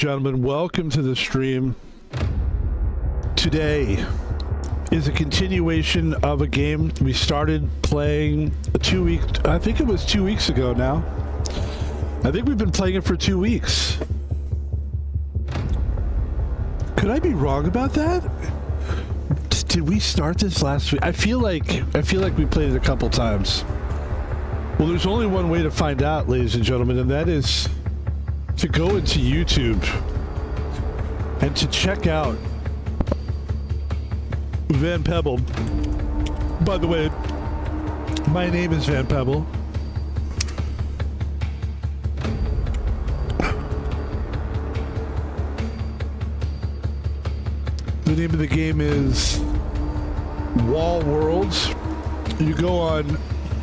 Gentlemen, welcome to the stream. Today is a continuation of a game we started playing I think it was 2 weeks ago now. I think we've been playing it for 2 weeks. Could I be wrong about that? Did we start this last week? I feel like we played it a couple times. Well, there's only one way to find out, ladies and gentlemen, and that is to go into YouTube and to check out Van Pebble. By the way, my name is Van Pebble. The name of the game is Wall Worlds. You go on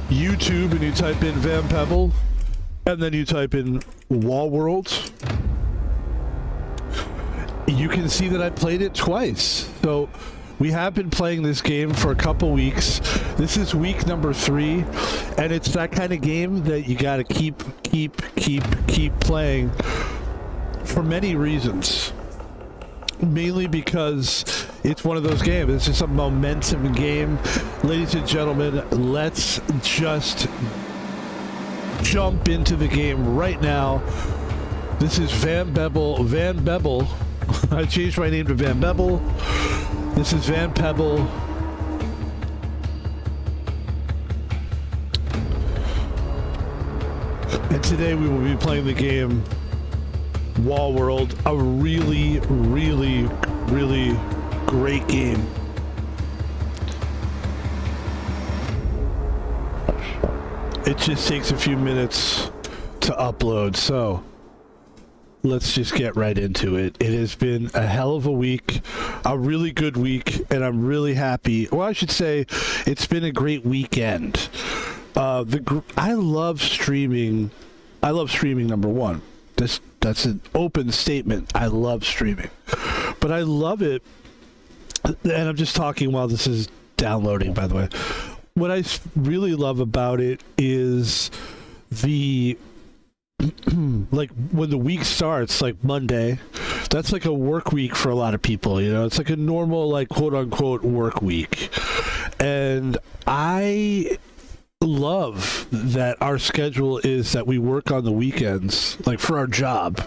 YouTube and you type in Van Pebble, and then you type in Wall Worlds. You can see that I played it twice. So we have been playing this game for a couple weeks. This is week number 3, and it's that kind of game that you gotta keep playing for many reasons. Mainly because it's one of those games. It's just a momentum game. Ladies and gentlemen, let's just jump into the game right now. This is Van Pebble. I changed my name to Van Pebble. This is Van Pebble. And today we will be playing the game Wall World, a really great game. It just takes a few minutes to upload, so let's just get right into it. It has been a hell of a week, a really good week, and I'm really happy. Well, I should say it's been a great weekend. I love streaming. I love streaming, number one. That's an open statement. I love streaming. But I love it, and I'm just talking while this is downloading, by the way. What I really love about it is the like when the week starts, like Monday, that's like a work week for a lot of people, you know. It's like a normal, like, quote unquote work week. And I love that our schedule is that we work on the weekends, like for our job,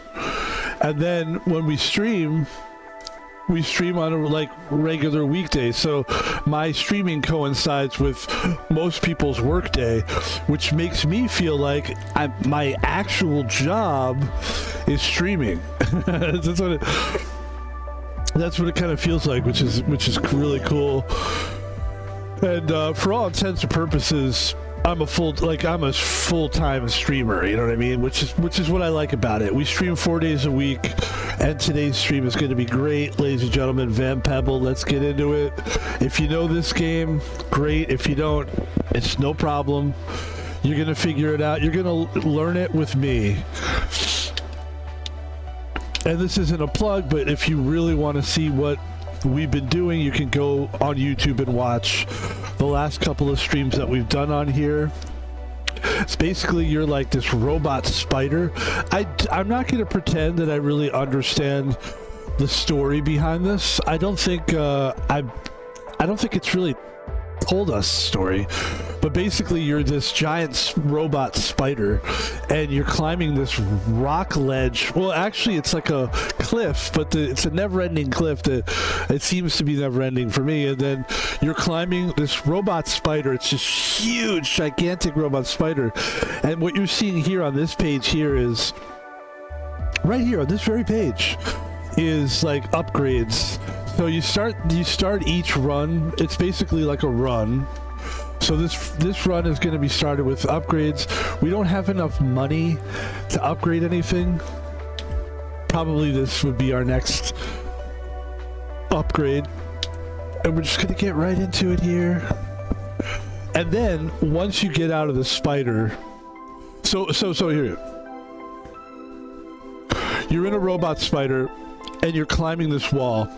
and then when we stream on a like regular weekday. So my streaming coincides with most people's work day, which makes me feel like my actual job is streaming. That's what it kind of feels like, which is really cool. And for all intents and purposes, I'm a full-time streamer, you know what I mean? Which is what I like about it. We stream 4 days a week, and today's stream is going to be great. Ladies and gentlemen, Van Pebble, let's get into it. If you know this game, great. If you don't, it's no problem. You're going to figure it out. You're going to learn it with me. And this isn't a plug, but if you really want to see what we've been doing, you can go on YouTube and watch the last couple of streams that we've done on here. It's basically you're like this robot spider. I'm not going to pretend that I really understand the story behind this. I don't think it's really told us a story, but basically you're this giant robot spider and you're climbing this rock ledge. Well, actually it's like a cliff, but it's a never-ending cliff that it seems to be never-ending for me. And then you're climbing this robot spider. It's this huge, gigantic robot spider. And what you're seeing here on this page here is, right here on this very page, is like upgrades. So you start each run. It's basically like a run. So this run is going to be started with upgrades. We don't have enough money to upgrade anything. Probably this would be our next upgrade. And we're just going to get right into it here. And then once you get out of the spider, so here. You're in a robot spider and you're climbing this wall.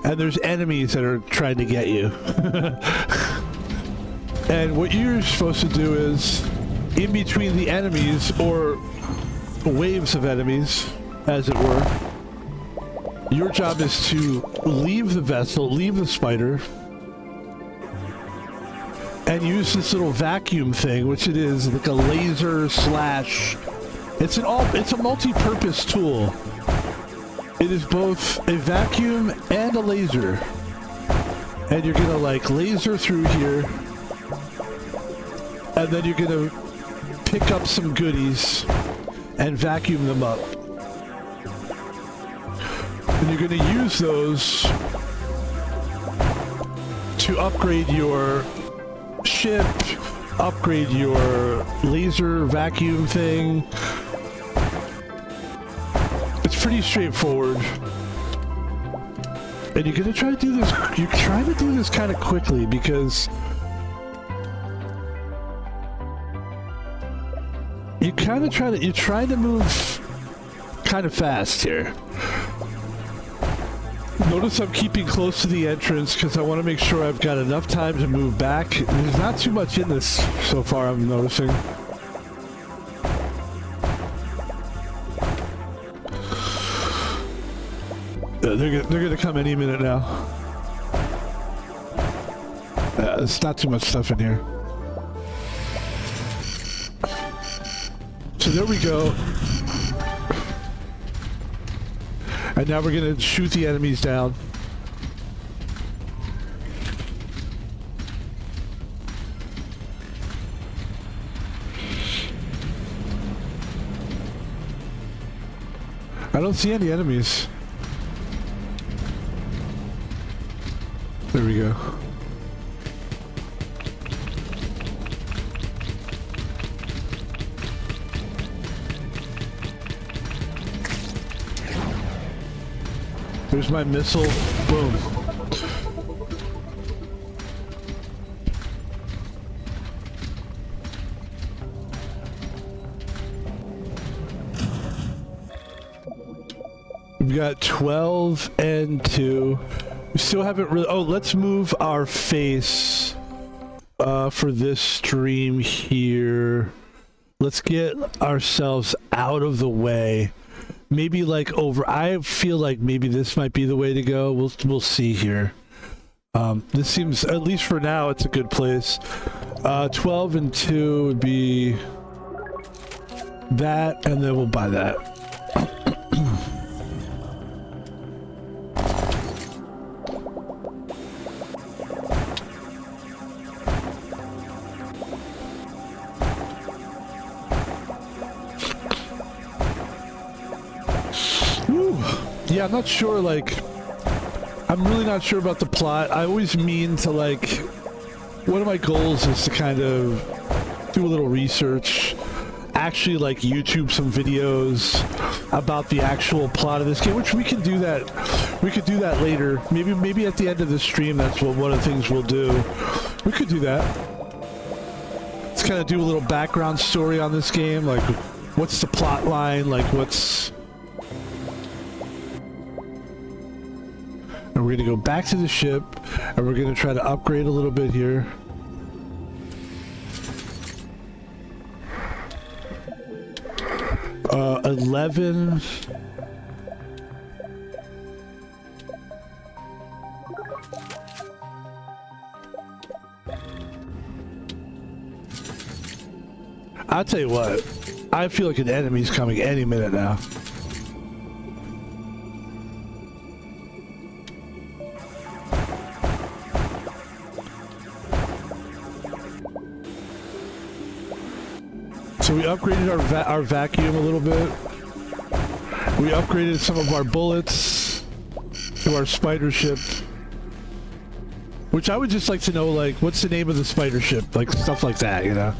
And there's enemies that are trying to get you. And what you're supposed to do is, in between the enemies, or waves of enemies, as it were, Your job is to leave the vessel, leave the spider, and use this little vacuum thing, which it is like a laser slash. It's a multi-purpose tool. It is both a vacuum and a laser. And you're gonna like laser through here, and then you're gonna pick up some goodies and vacuum them up. And you're going to use those to upgrade your ship, upgrade your laser vacuum thing. It's pretty straightforward. And you're going to try to do this, you're trying to do this kind of quickly because you're trying to move kind of fast here. Notice I'm keeping close to the entrance because I want to make sure I've got enough time to move back. There's not too much in this so far, I'm noticing. They're gonna come any minute now. There's not too much stuff in here. So there we go. And now we're gonna shoot the enemies down. I don't see any enemies. There we go. There's my missile. Boom. We've got 12 and 2. We still haven't really... Oh, let's move our face for this stream here. Let's get ourselves out of the way. Maybe like over, I feel like maybe this might be the way to go. We'll see here. This seems, at least for now, it's a good place. 12 and 2 would be that, and then we'll buy that. Yeah, I'm not sure, like, I'm really not sure about the plot. I always mean to, like, one of my goals is to kind of do a little research, actually, like, YouTube some videos about the actual plot of this game, which we can do that. We could do that later. Maybe at the end of the stream, that's what one of the things we'll do. We could do that. Let's kind of do a little background story on this game, like, what's the plot line, like, what's... And we're going to go back to the ship, and we're going to try to upgrade a little bit here. Uh, 11. I'll tell you what, I feel like an enemy's coming any minute now. So we upgraded our vacuum a little bit. We upgraded some of our bullets to our spider ship. Which I would just like to know, like, what's the name of the spider ship? Like, stuff like that, you know?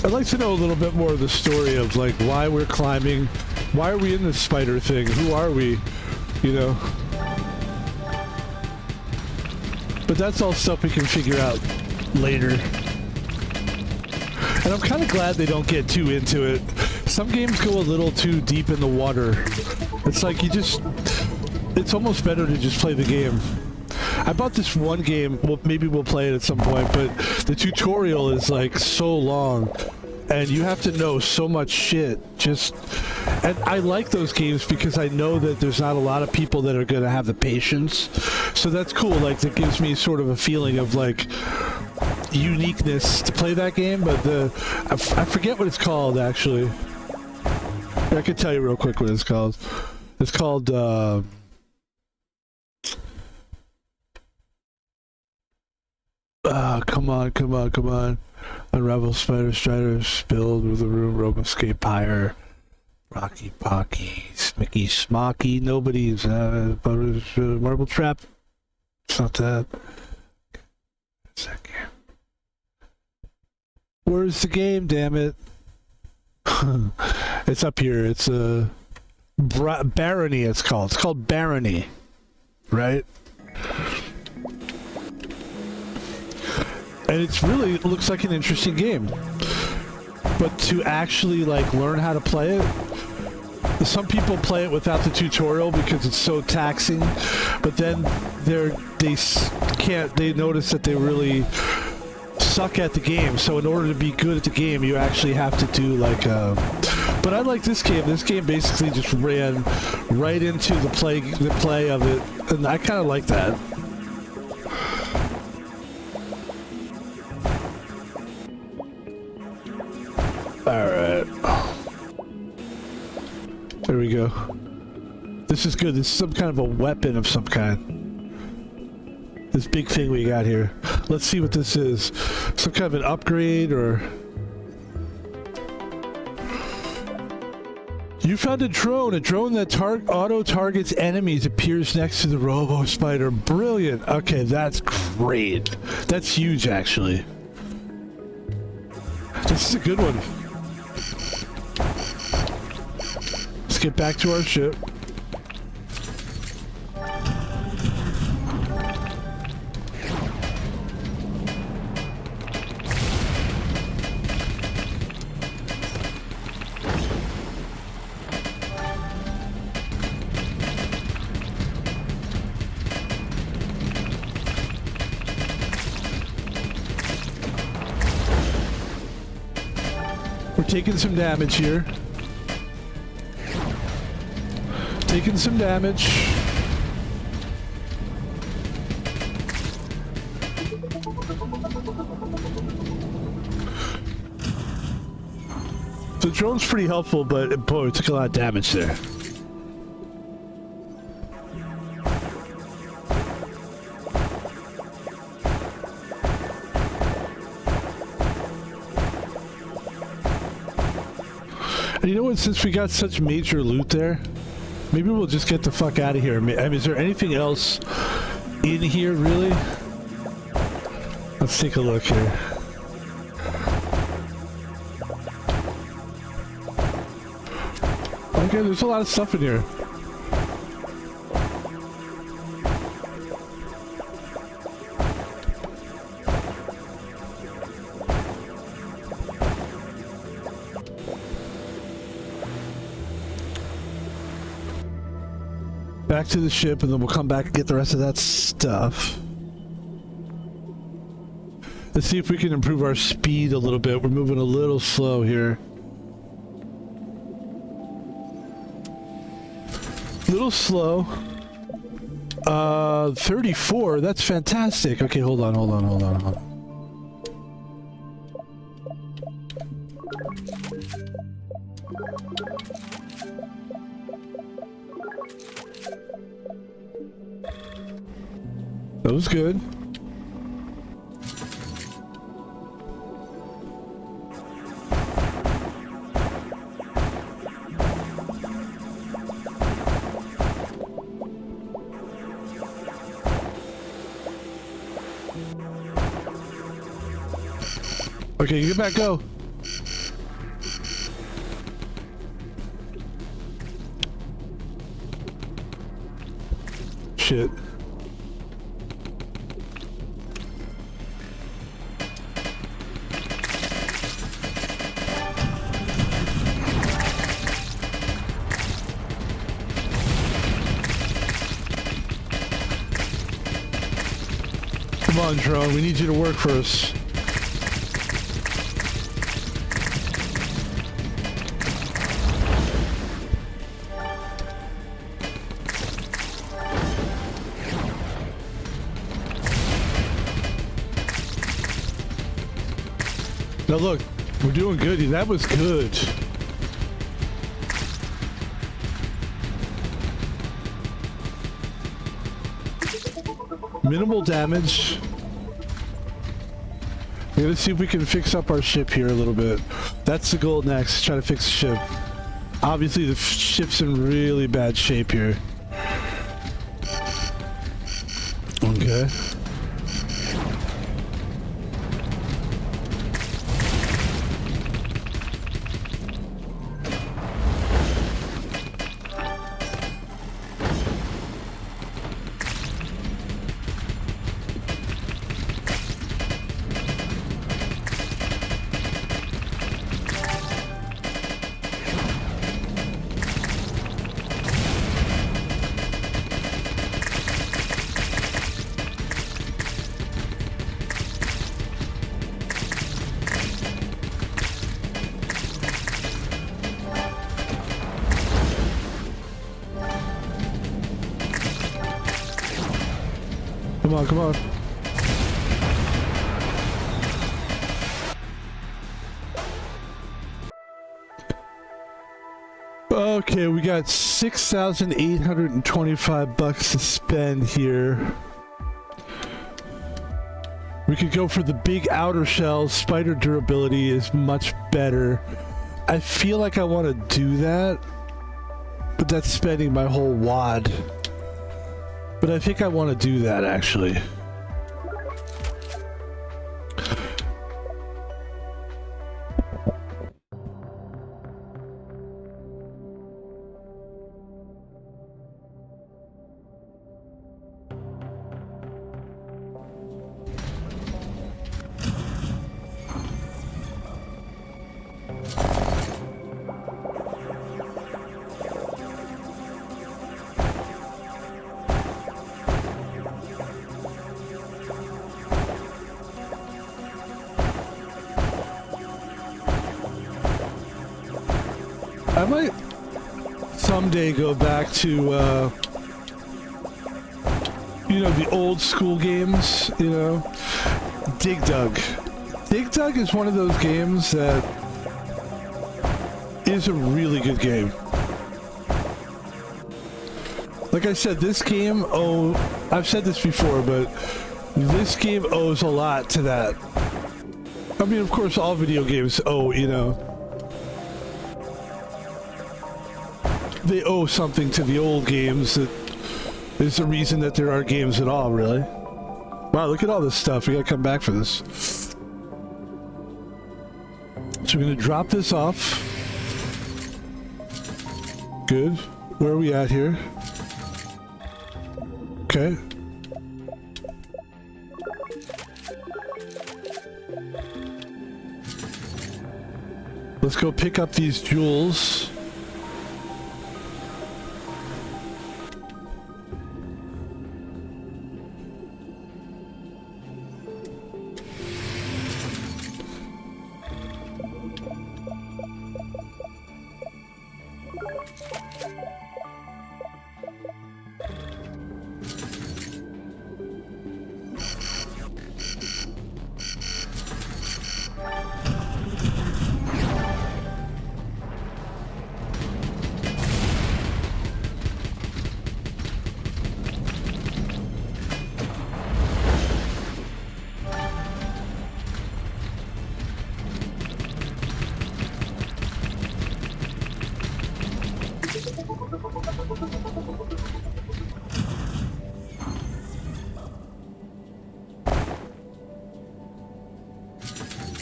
I'd like to know a little bit more of the story of like why we're climbing, why are we in this spider thing, who are we, you know? But that's all stuff we can figure out later. And I'm kind of glad they don't get too into it. Some games go a little too deep in the water. It's like you just... It's almost better to just play the game. I bought this one game, well, maybe we'll play it at some point, but the tutorial is like so long. And you have to know so much shit. And I like those games because I know that there's not a lot of people that are going to have the patience. So that's cool. Like, that gives me sort of a feeling of like uniqueness to play that game. But I forget what it's called, actually. I can tell you real quick what it's called. It's called come on. Unravel Spider Strider, Spilled with the Room, Rope Escape Higher, Rocky Pocky, Smicky Smocky, Nobody's, Marble Trap. It's not that. It's that game. Where's the game, damn it? It's up here. It's Barony, it's called. It's called Barony. Right? And it looks like an interesting game. But to actually like learn how to play it, some people play it without the tutorial because it's so taxing. But then they notice that they really suck at the game. So in order to be good at the game, you actually have to do like but I like this game. This game basically just ran right into the play of it, and I kind of like that. Alright. There we go. This is good. This is some kind of a weapon of some kind. This big thing we got here. Let's see what this is. Some kind of an upgrade or... You found a drone. A drone that auto-targets enemies appears next to the robo-spider. Brilliant. Okay, that's great. That's huge, actually. This is a good one. Let's get back to our ship. We're taking some damage here. Taking some damage. The drone's pretty helpful, but boy, it took a lot of damage there. And you know what, since we got such major loot there, maybe we'll just get the fuck out of here. I mean, is there anything else in here, really? Let's take a look here. Okay, there's a lot of stuff in here. Back to the ship, and then we'll come back and get the rest of that stuff. Let's see if we can improve our speed a little bit. We're moving a little slow here. Little slow. 34, that's fantastic. Okay, hold on. That was good. Okay, get back, go. shit. Come on, drone. We need you to work for us. Now look, we're doing good. That was good. Minimal damage. We're gonna see if we can fix up our ship here a little bit. That's the goal next, try to fix the ship. Obviously the ship's in really bad shape here. Okay. Come on, come on. Okay, we got 6,825 bucks to spend here. We could go for the big outer shell. Spider durability is much better. I feel like I want to do that, but that's spending my whole wad. But I think I want to do that, actually. I might someday go back to, you know, the old school games, you know? Dig Dug. Dig Dug is one of those games that is a really good game. Like I said, this game, I've said this before, but this game owes a lot to that. I mean, of course, all video games owe, you know, they owe something to the old games that is the reason that there are games at all, really. Wow, look at all this stuff. We gotta come back for this. So we're gonna drop this off. Good. Where are we at here? Okay. Let's go pick up these jewels.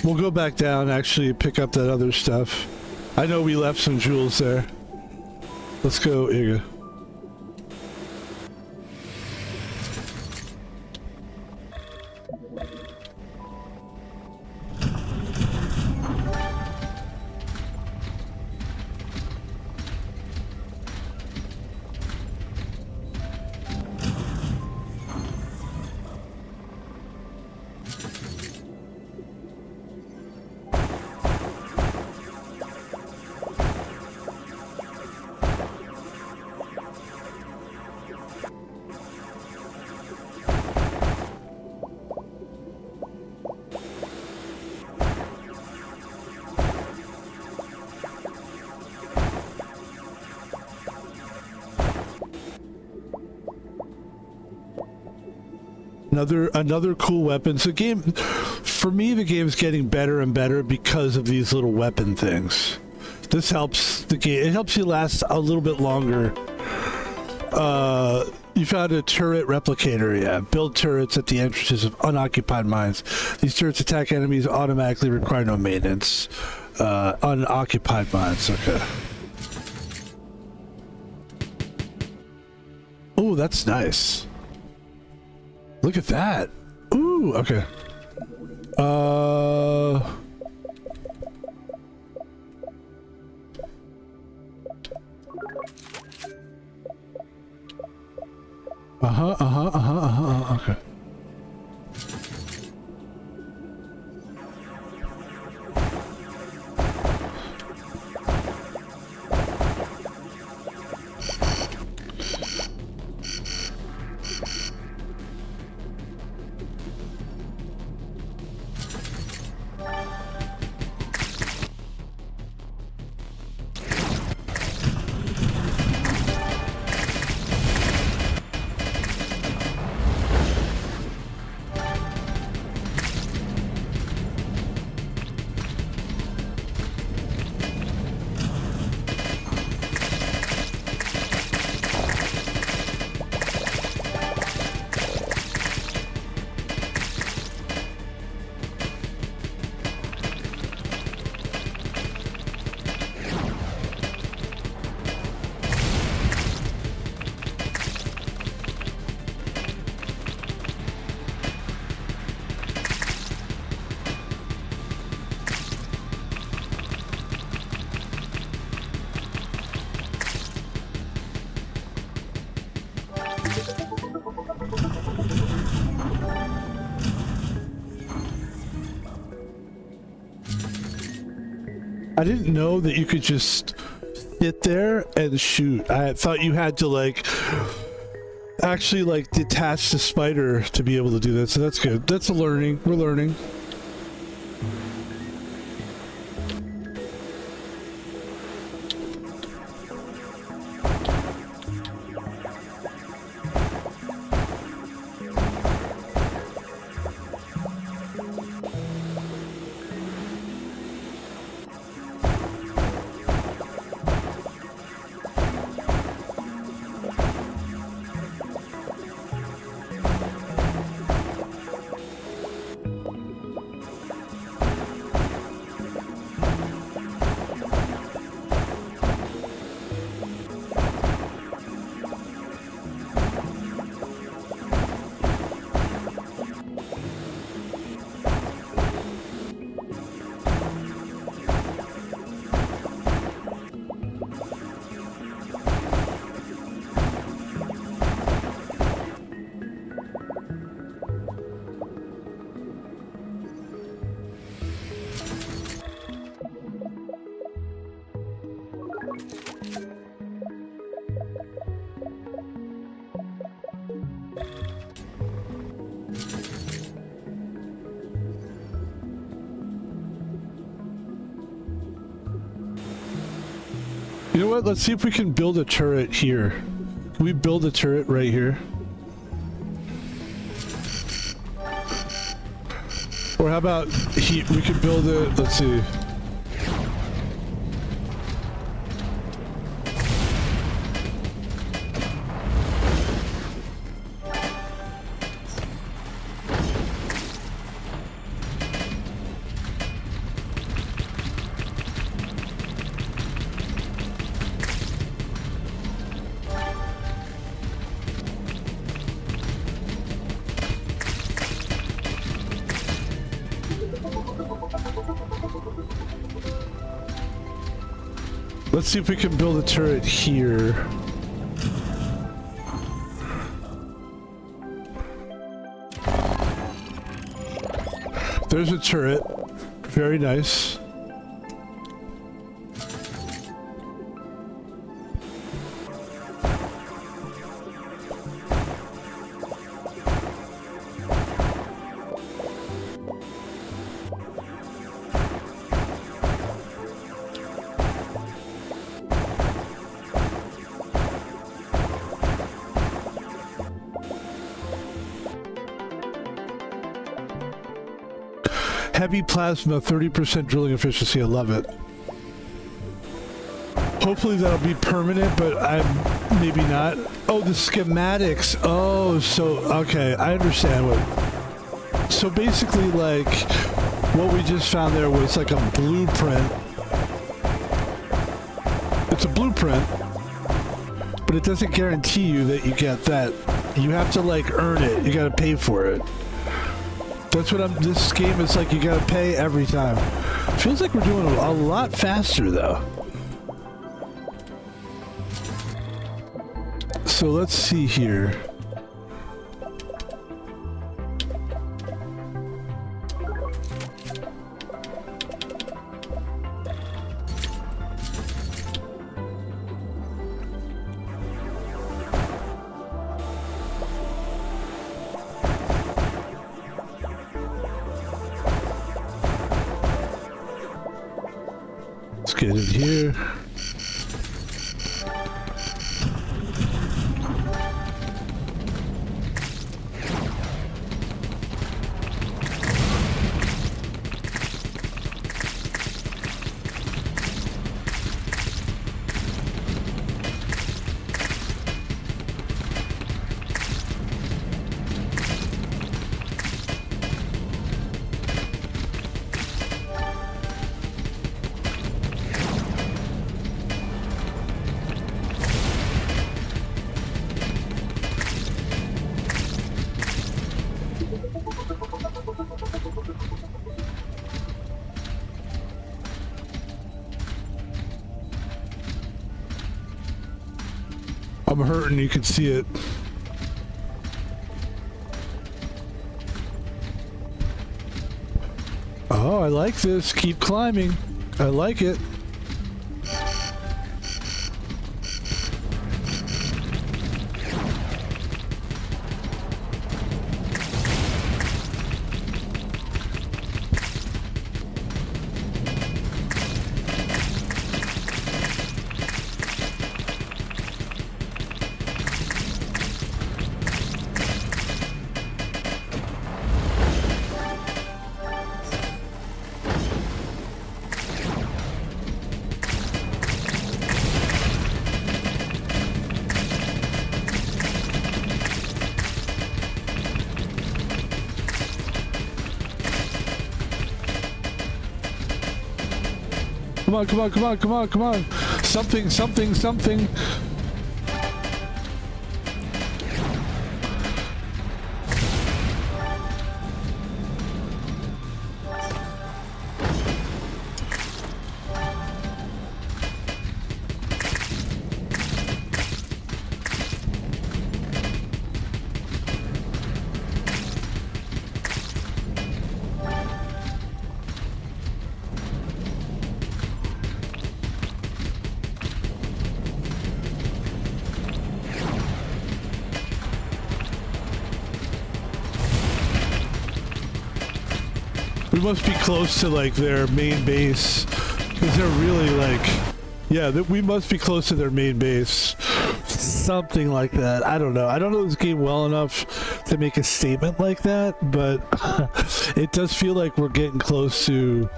We'll go back down, actually, pick up that other stuff. I know we left some jewels there. Let's go, here you go. Another cool weapon. So game, for me, the game's getting better and better because of these little weapon things. This helps the game. It helps you last a little bit longer. You found a turret replicator, yeah. Build turrets at the entrances of unoccupied mines. These turrets attack enemies automatically, require no maintenance. Unoccupied mines, okay. Oh, that's nice. Look at that. Ooh, okay. Okay. I didn't know that you could just sit there and shoot. I thought you had to like actually like detach the spider to be able to do that. So that's good. That's a learning. We're learning. You know what? Let's see if we can build a turret here. Can we build a turret right here? Or how about we could build it, let's see. Let's see if we can build a turret here. There's a turret. Very nice. Heavy plasma, 30% drilling efficiency. I love it. Hopefully that'll be permanent, but I'm maybe not. Oh, the schematics. Oh, so okay, I understand what. So basically, like, what we just found there was like a blueprint. It's a blueprint, but it doesn't guarantee you that you get that. You have to like earn it. You got to pay for it. That's what this game is like. You got to pay every time. Feels like we're doing a lot faster though. So let's see here. Let's get in here. I'm hurting, you can see it. Oh, I like this. Keep climbing. I like it. Come on, come on, come on, come on, come on. Something, something, something. We must be close to like their main base, because they're really like, yeah, we must be close to their main base. Something like that. I don't know. I don't know this game well enough to make a statement like that, but it does feel like we're getting close to,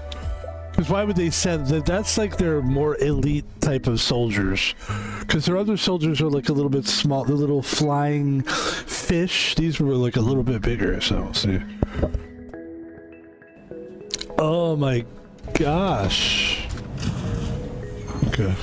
because why would they send that? That's like their more elite type of soldiers, because their other soldiers are like a little bit small, the little flying fish. These were like a little bit bigger, so we'll see. Oh my gosh. Okay.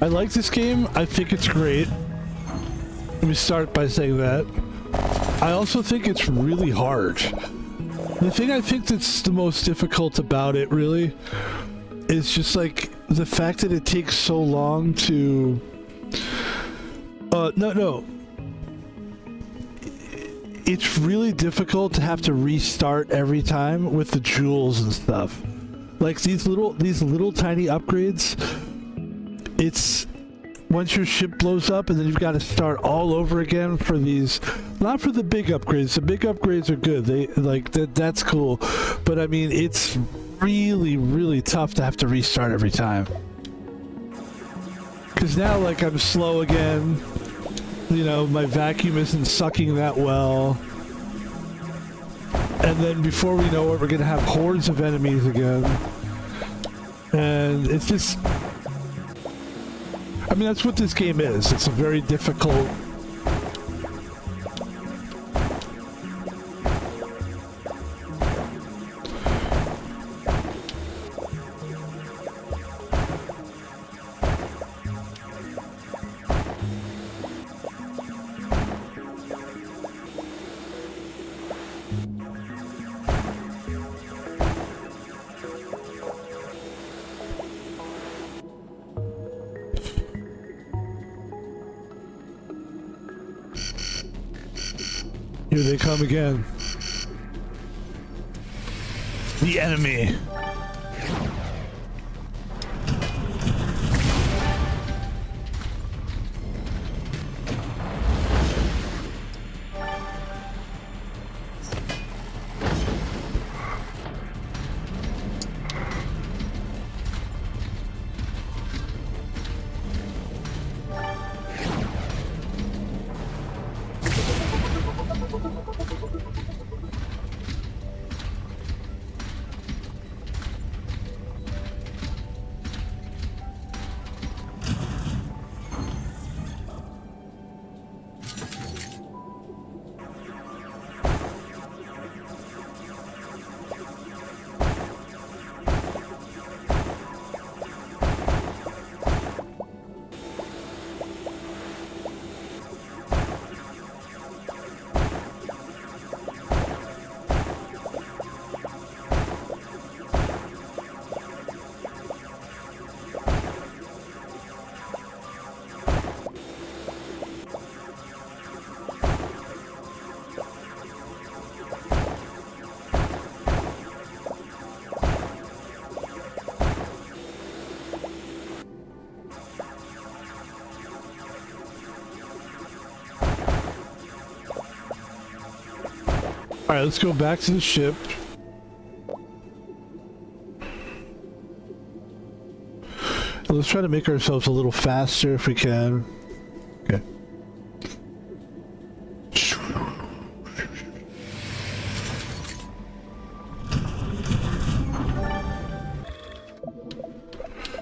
I like this game. I think it's great. Let me start by saying that. I also think it's really hard. The thing I think that's the most difficult about it, really, is just like the fact that it takes so long to... No. It's really difficult to have to restart every time with the jewels and stuff. Like these little tiny upgrades, it's once your ship blows up and then you've got to start all over again for these, not for the big upgrades. The big upgrades are good. They like that's cool. But I mean, it's really, really tough to have to restart every time. Cause now like I'm slow again. You know, my vacuum isn't sucking that well. And then before we know it, we're gonna have hordes of enemies again. And it's just, I mean, that's what this game is. It's a very difficult... Here they come again. The enemy. Alright, let's go back to the ship. And let's try to make ourselves a little faster if we can. Okay.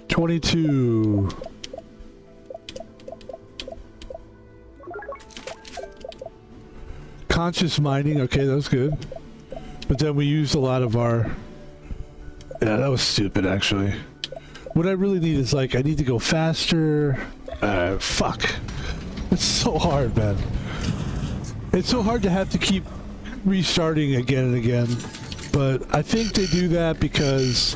$22. Conscious mining, okay, that was good. But then we used a lot of our... Yeah, that was stupid, actually. What I really need is, like, I need to go faster. Fuck. It's so hard, man. It's so hard to have to keep restarting again and again. But I think they do that because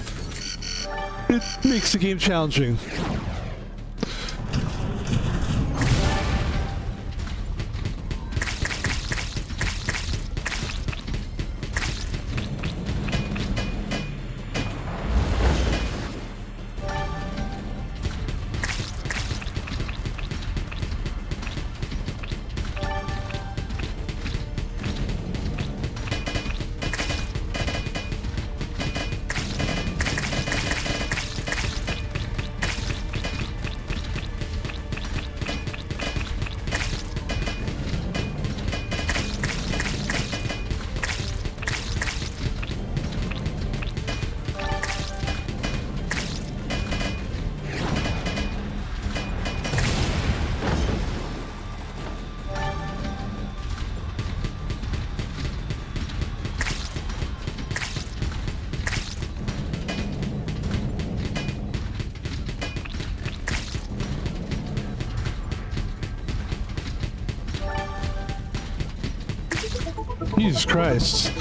it makes the game challenging. Jesus Christ.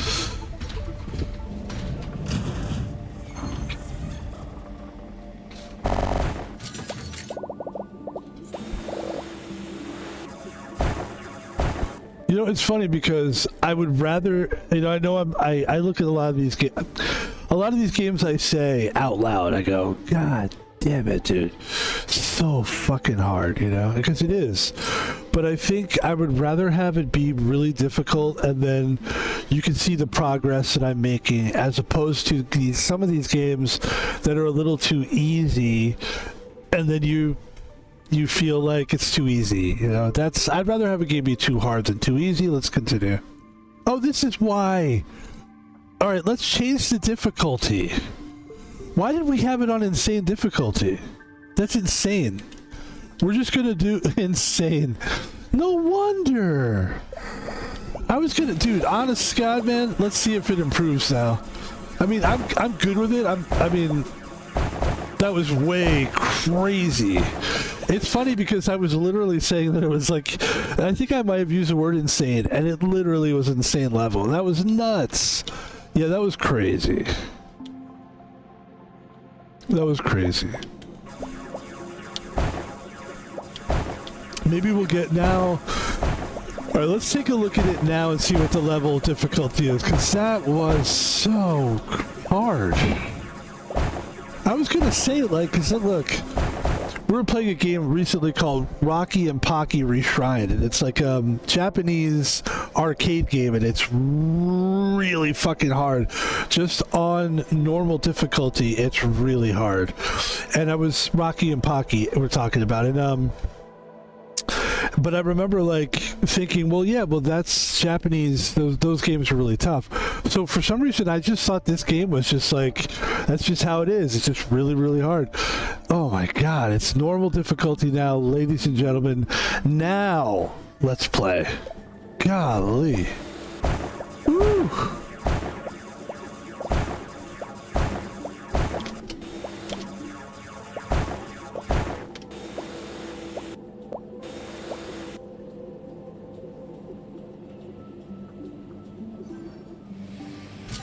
You know, it's funny because I would rather, you know, I know I look at a lot of these games. A lot lot of these games I say out loud, I go, God damn it, dude. So fucking hard, you know? Because it is. But I think I would rather have it be really difficult and then you can see the progress that I'm making as opposed to some of these games that are a little too easy and then you feel like it's too easy, you know? I'd rather have a game be too hard than too easy. Let's continue. Oh, this is why. All right, let's change the difficulty. Why did we have it on insane difficulty? That's insane. We're just gonna do insane. No wonder. I was gonna, dude, honest to God, man, let's see if it improves now. I mean, I'm good with it. I mean, that was way crazy. It's funny because I was literally saying that it was like, I think I might have used the word insane, and it literally was insane level. That was nuts. Yeah, that was crazy. That was crazy. Maybe we'll get now. All right, let's take a look at it now and see what the level of difficulty is, because that was so hard. I was gonna say, like, because look, we were playing a game recently called Rocky and Pocky Reshrined, and it's like a Japanese arcade game, and it's really fucking hard. Just on normal difficulty, it's really hard. And I was Rocky and Pocky we're talking about it. But I remember like thinking, well, yeah, well, that's Japanese. Those games are really tough. So for some reason, I just thought this game was just like, that's just how it is. It's just really, really hard. Oh my God, it's normal difficulty now, ladies and gentlemen. Now let's play. Golly. Woo.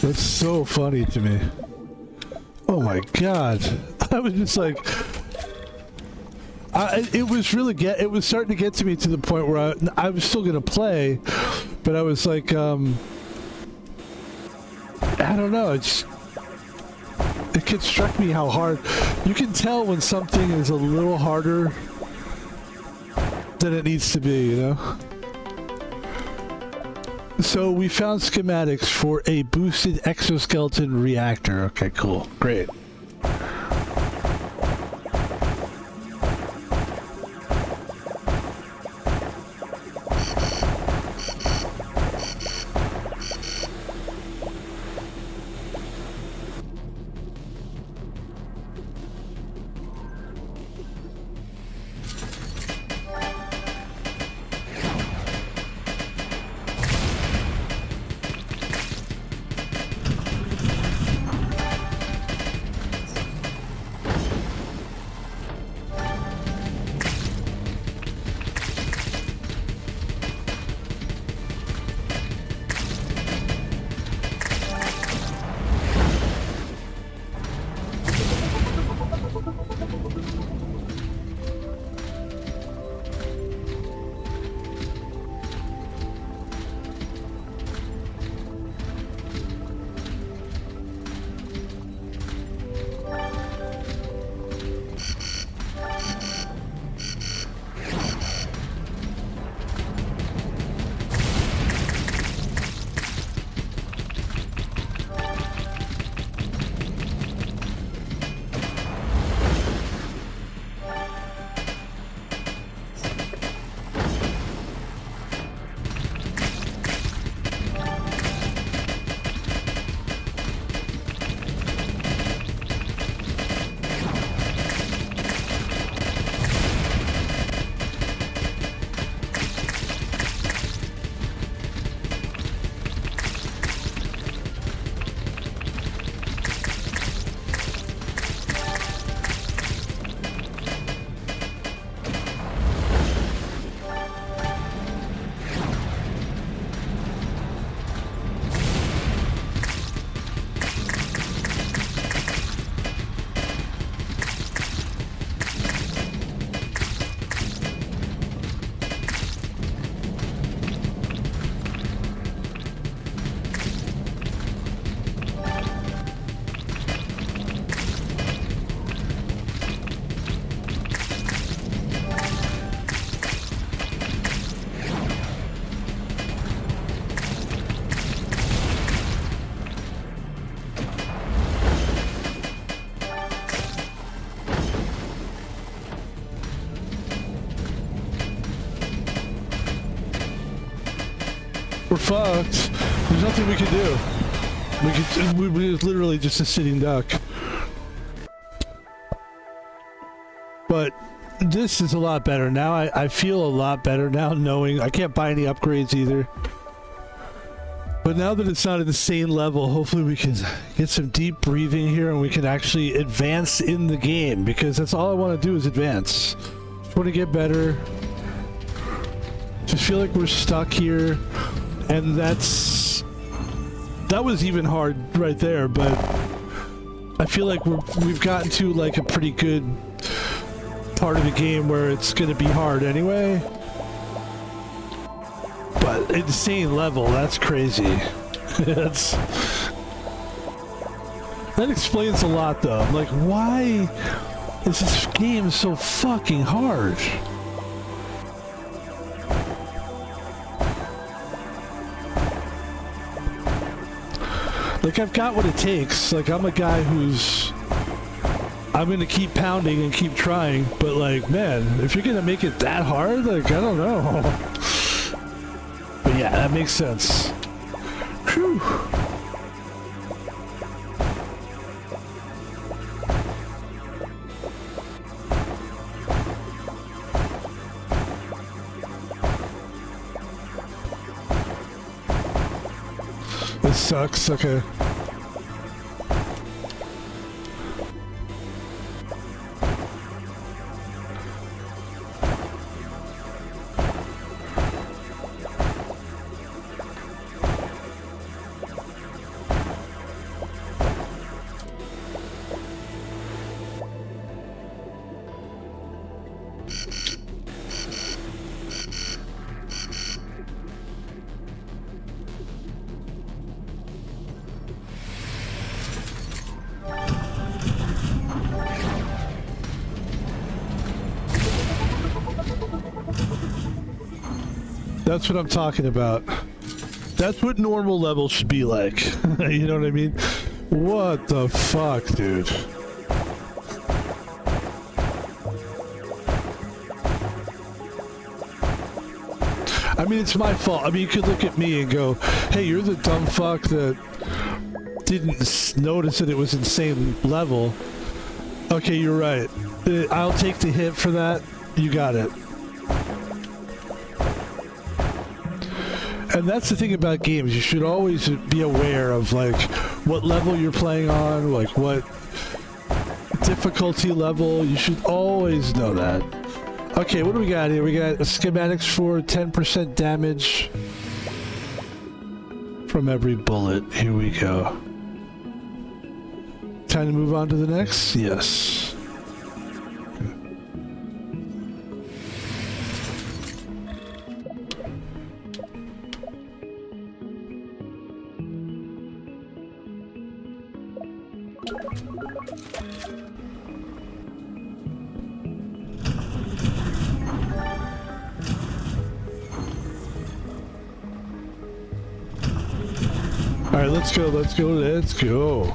That's so funny to me. Oh my God. I was just like, it was really it was starting to get to me to the point where I was still gonna play, but I was like, I don't know, it struck me how hard. You can tell when something is a little harder than it needs to be, you know? So we found schematics for a boosted exoskeleton reactor. Okay, cool. Great. We're fucked. There's nothing we can do. We're literally just a sitting duck. But this is a lot better now. I feel a lot better now knowing I can't buy any upgrades either. But now that it's not at the same level, hopefully we can get some deep breathing here and we can actually advance in the game, because that's all I want to do is advance. Just want to get better. Just feel like we're stuck here, and that was even hard right there, but I feel like we've gotten to like a pretty good part of the game where it's going to be hard anyway. But insane level, that's crazy. That explains a lot though. Like, why is this game so fucking hard? Like, I've got what it takes. Like, I'm a guy I'm gonna keep pounding and keep trying, but like, man, if you're gonna make it that hard, like, I don't know. But yeah, that makes sense. Whew. This sucks, okay. That's what I'm talking about. That's what normal levels should be like. You know what I mean? What the fuck, dude? I mean, it's my fault. I mean, you could look at me and go, hey, you're the dumb fuck that didn't notice that it was insane level. Okay, you're right. I'll take the hit for that. You got it. And that's the thing about games. You should always be aware of, like, what level you're playing on, like, what difficulty level. You should always know that. Okay, what do we got here? We got schematics for 10% damage from every bullet. Here we go. Time to move on to the next? Yes. Alright, let's go, let's go, let's go.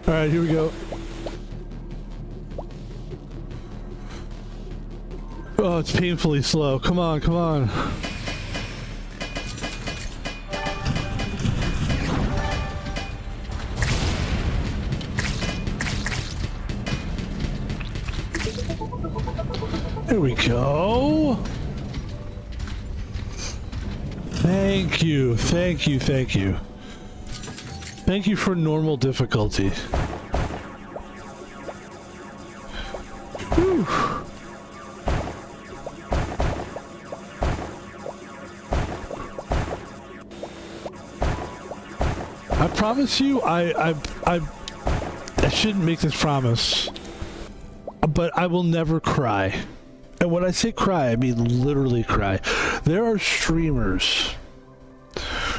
Alright, here we go. Oh, it's painfully slow. Come on, come on. There we go. Thank you, thank you, thank you. Thank you for normal difficulty. Whew. I promise you, I shouldn't make this promise, but I will never cry. And when I say cry, I mean literally cry. There are streamers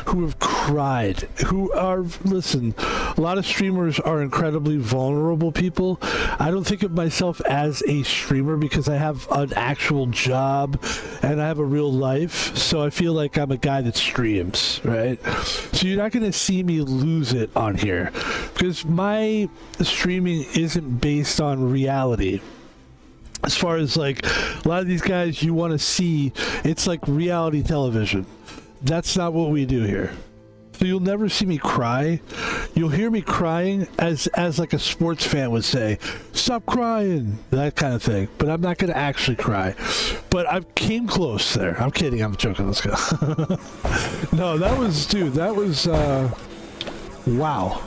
who have cried, who are, listen, a lot of streamers are incredibly vulnerable people. I don't think of myself as a streamer because I have an actual job and I have a real life, so I feel like I'm a guy that streams, right? So you're not going to see me lose it on here because my streaming isn't based on reality. As far as like a lot of these guys you want to see, it's like reality television. That's not what we do here. So you'll never see me cry. You'll hear me crying as like a sports fan would say, stop crying, that kind of thing. But I'm not going to actually cry. But I came close there. I'm kidding. I'm joking. Let's go. No, that was, dude, that was, wow.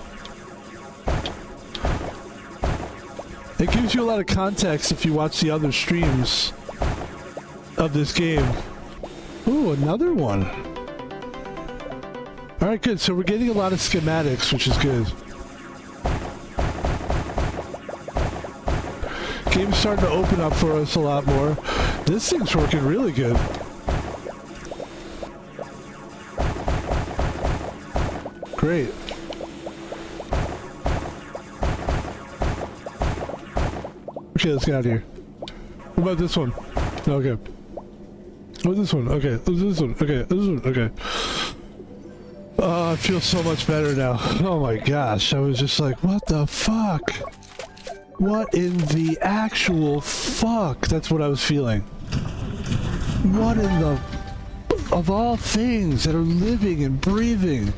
It gives you a lot of context if you watch the other streams of this game. Ooh, another one. Alright, good. So we're getting a lot of schematics, which is good. Game's starting to open up for us a lot more. This thing's working really good. Great. Okay, let's get out of here. What about this one? Okay. What's this one? Okay. What's this one? Okay. This one? Okay. Oh, I feel so much better now. Oh my gosh. I was just like, what the fuck? What in the actual fuck? That's what I was feeling. What in the... Of all things that are living and breathing.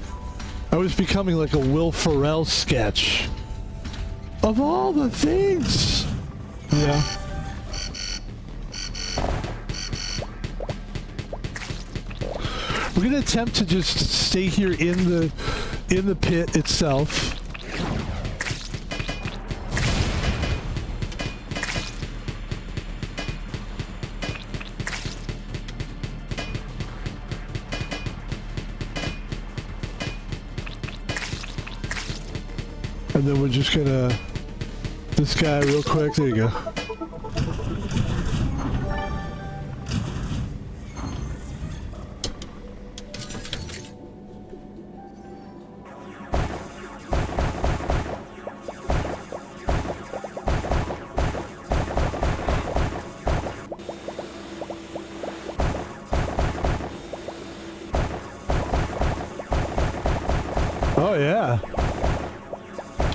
I was becoming like a Will Ferrell sketch. Of all the things. Yeah. We're gonna attempt to just stay here in the pit itself. And then we're just gonna this guy real quick. There you go. Oh yeah.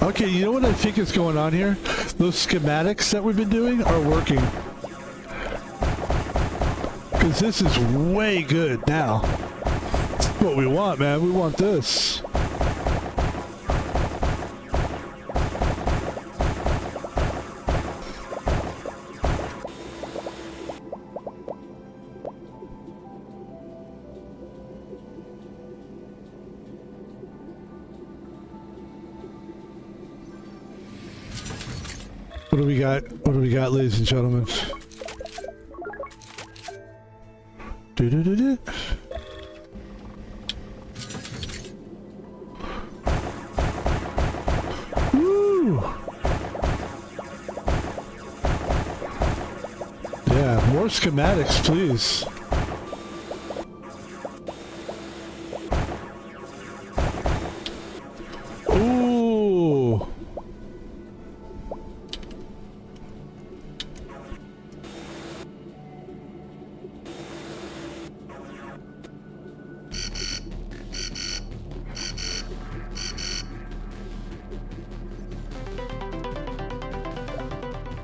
Okay, you know what I think is going on here? Those schematics that we've been doing are working. Because this is way good now. That's what we want, man. We want this. What do we got? What do we got, ladies and gentlemen? Do-do-do-do. Woo! Yeah, more schematics, please. Ooh!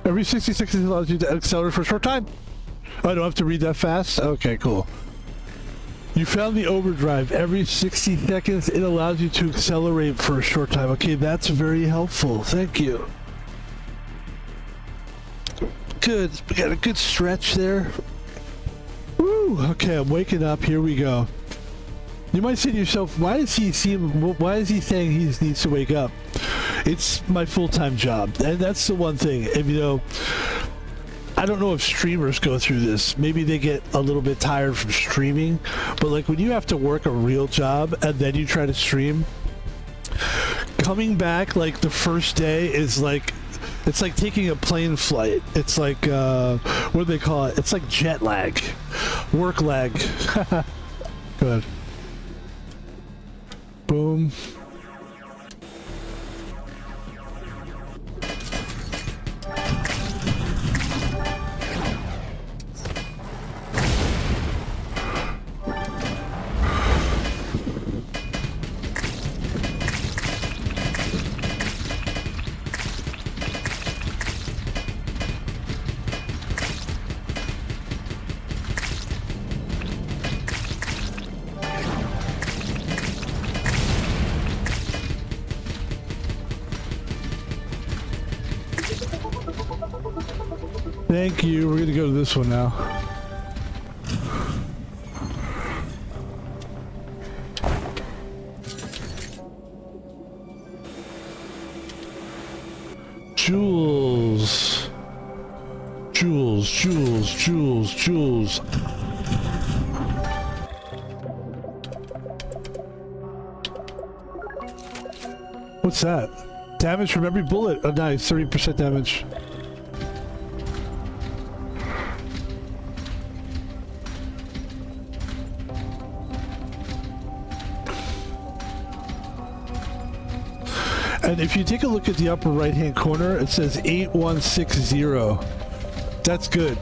Every 60 seconds allows you to accelerate for a short time. Oh, I don't have to read that fast? Okay, cool. You found the overdrive. Every 60 seconds it allows you to accelerate for a short time. Okay, that's very helpful. Thank you. Good. We got a good stretch there. Woo! Okay, I'm waking up. Here we go. You might say to yourself, why is he saying he needs to wake up? It's my full-time job, and that's the one thing. If you know, I don't know if streamers go through this. Maybe they get a little bit tired from streaming, but like when you have to work a real job and then you try to stream, coming back like the first day is like, it's like taking a plane flight. It's like, what do they call it? It's like jet lag, work lag. Go ahead. Boom. Thank you. We're gonna go to this one now. Jewels. Jewels, jewels, jewels, jewels. What's that? Damage from every bullet. Oh, nice. 30% damage. And if you take a look at the upper right hand corner, it says 8160. That's good.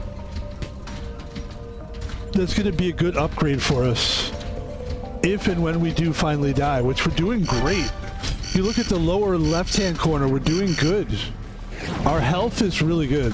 That's going to be a good upgrade for us if and when we do finally die, which we're doing great. If you look at the lower left hand corner, we're doing good. Our health is really good.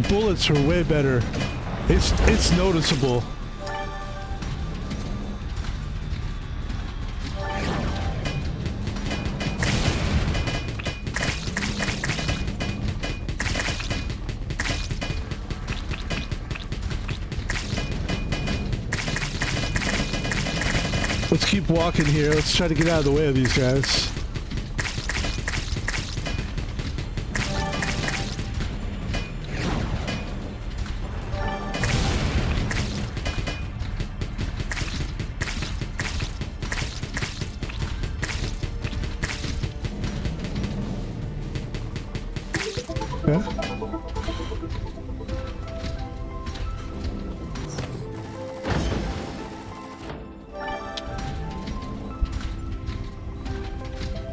Bullets are way better. It's noticeable. Let's keep walking here. Let's try to get out of the way of these guys.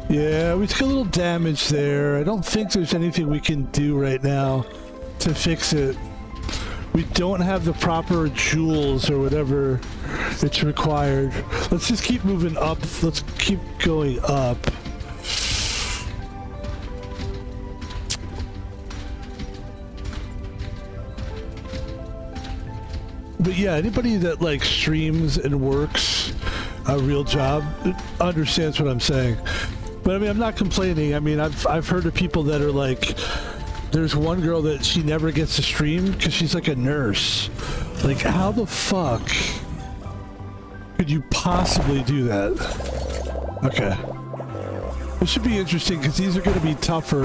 Yeah, we took a little damage there. I don't think there's anything we can do right now to fix it. We don't have the proper jewels or whatever it's required. Let's just keep moving up. Let's keep going up. But yeah, anybody that like streams and works a real job understands what I'm saying. But I mean, I'm not complaining. I mean, I've heard of people that are like, there's one girl that she never gets to stream because she's like a nurse. Like, how the fuck could you possibly do that? Okay. This should be interesting because these are going to be tougher.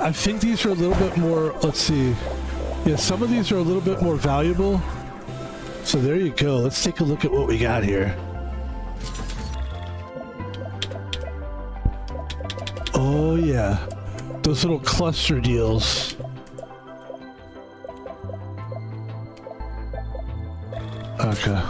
I think these are a little bit more, let's see. Yeah, some of these are a little bit more valuable. So there you go. Let's take a look at what we got here. Oh yeah, those little cluster deals. Okay.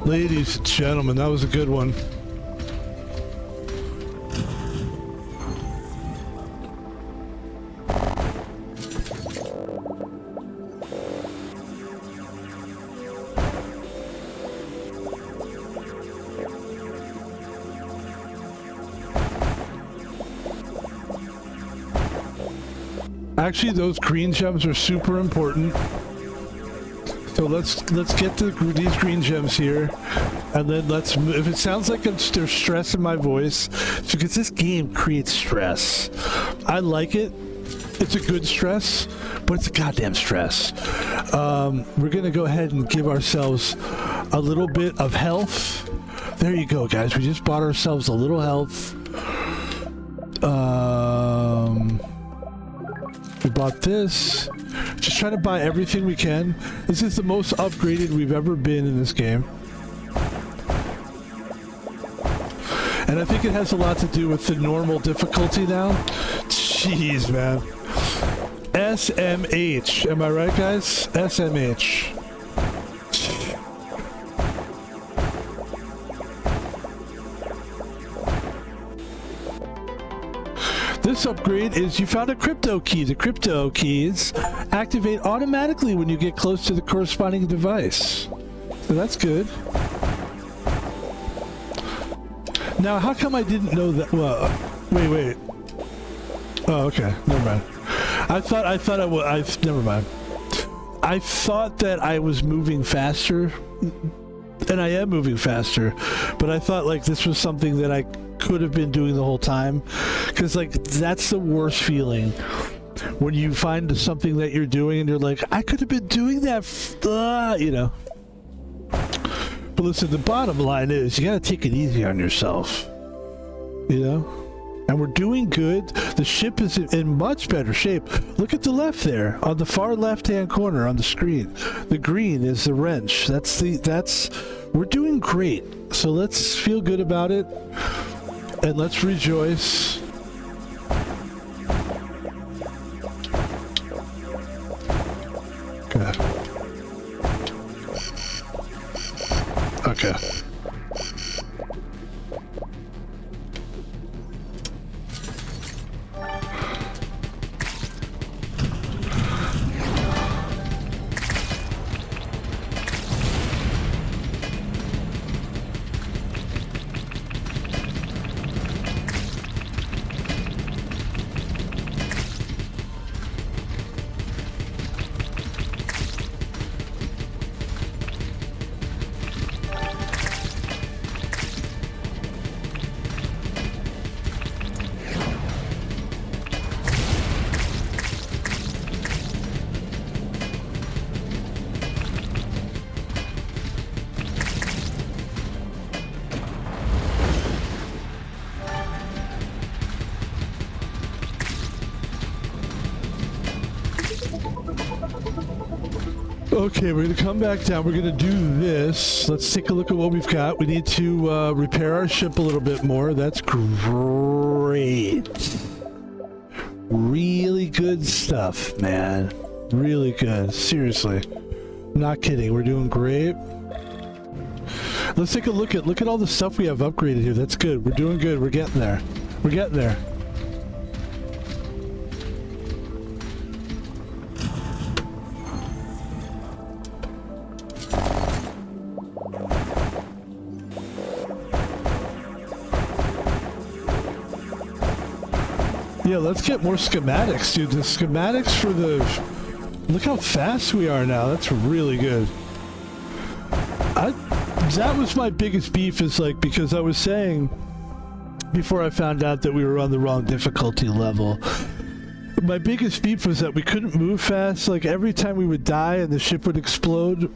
Ladies and gentlemen, that was a good one. Actually, those green gems are super important. So let's get these green gems here, and then let's move. If it sounds like there's stress in my voice, it's because this game creates stress. I like it. It's a good stress, but it's a goddamn stress. We're gonna go ahead and give ourselves a little bit of health. There you go, guys. We just bought ourselves a little health. We bought this. Just trying to buy everything we can. This is the most upgraded we've ever been in this game. And I think it has a lot to do with the normal difficulty now. Jeez, man. SMH. Am I right, guys? SMH. This upgrade is you found a crypto key. The crypto keys activate automatically when you get close to the corresponding device. So that's good. Now, how come I didn't know that? Well, wait. Oh, okay. Never mind. Never mind. I thought that I was moving faster, and I am moving faster, but I thought like this was something that I could have been doing the whole time, because like that's the worst feeling when you find something that you're doing and you're like, I could have been doing that, you know. But listen, the bottom line is you gotta take it easy on yourself, you know. And we're doing good. The ship is in much better shape. Look at the left there, on the far left-hand corner on the screen. The green is the wrench. We're doing great. So let's feel good about it, and let's rejoice. Okay. Okay. Okay, we're gonna come back down. We're gonna do this. Let's take a look at what we've got. We need to repair our ship a little bit more. That's great. Really good stuff, man. Really good. Seriously. Not kidding. We're doing great. Let's take a look at all the stuff we have upgraded here. That's good. We're doing good. We're getting there. We're getting there. Yeah, let's get more schematics, dude. The schematics for the... Look how fast we are now. That's really good. That was my biggest beef, is like, because I was saying before I found out that we were on the wrong difficulty level, my biggest beef was that we couldn't move fast. Like, every time we would die and the ship would explode,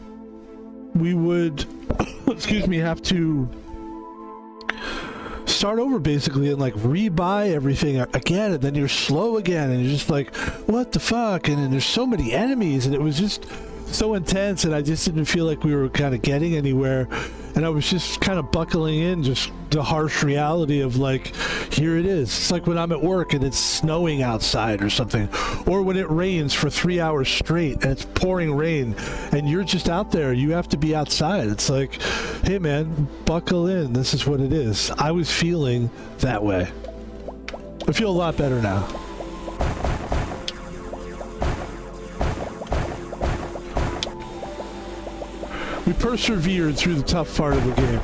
we would, excuse me, have to start over basically and like rebuy everything again, and then you're slow again and you're just like, what the fuck? And then there's so many enemies, and it was just so intense, and I just didn't feel like we were kind of getting anywhere. And I was just kind of buckling in just the harsh reality of like, here it is. It's like when I'm at work and it's snowing outside or something, or when it rains for 3 hours straight and it's pouring rain and you're just out there. You have to be outside. It's like, hey man, buckle in. This is what it is. I was feeling that way. I feel a lot better now. We persevered through the tough part of the game.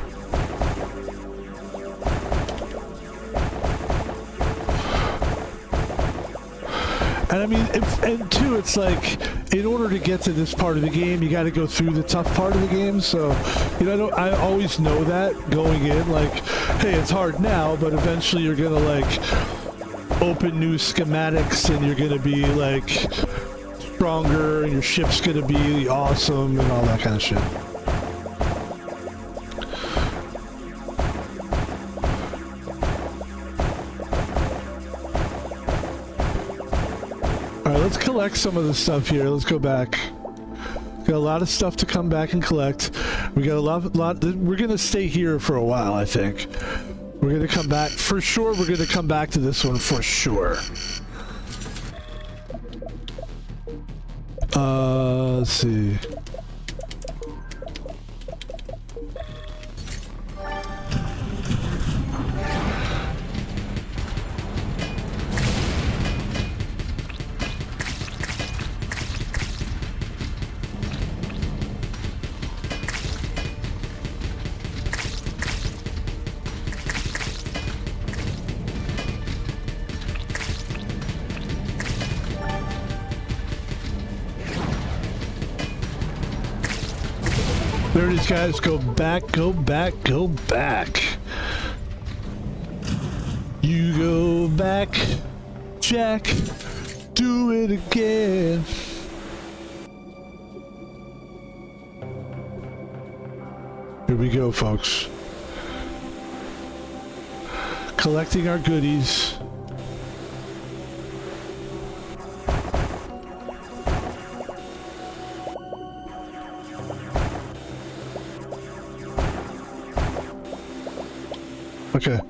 And I mean, and two, it's like, in order to get to this part of the game, you got to go through the tough part of the game. So, you know, I always know that going in, like, hey, it's hard now, but eventually you're going to, like, open new schematics and you're going to be, like, stronger and your ship's going to be awesome and all that kind of shit. Let's collect some of the stuff here. Let's go back. Got a lot of stuff to come back and collect. We got a lot. We're gonna stay here for a while, I think. We're gonna come back for sure. We're gonna come back to this one for sure. Let's see. There it is, guys. Go back, go back, go back. You go back, Jack. Do it again. Here we go, folks. Collecting our goodies. Okay.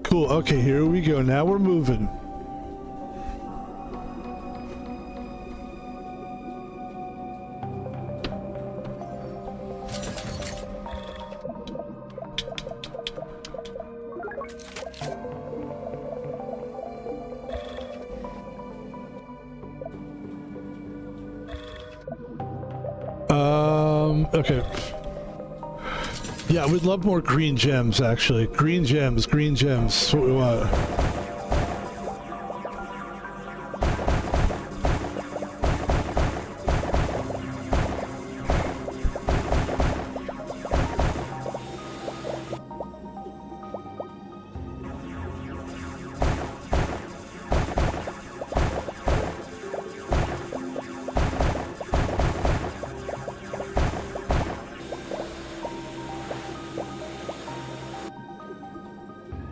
Cool. Okay, here we go. Now we're moving. Okay. Yeah, we'd love more green gems, actually. Green gems, that's what we want.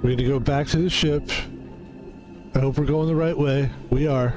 We need to go back to the ship. I hope we're going the right way. We are.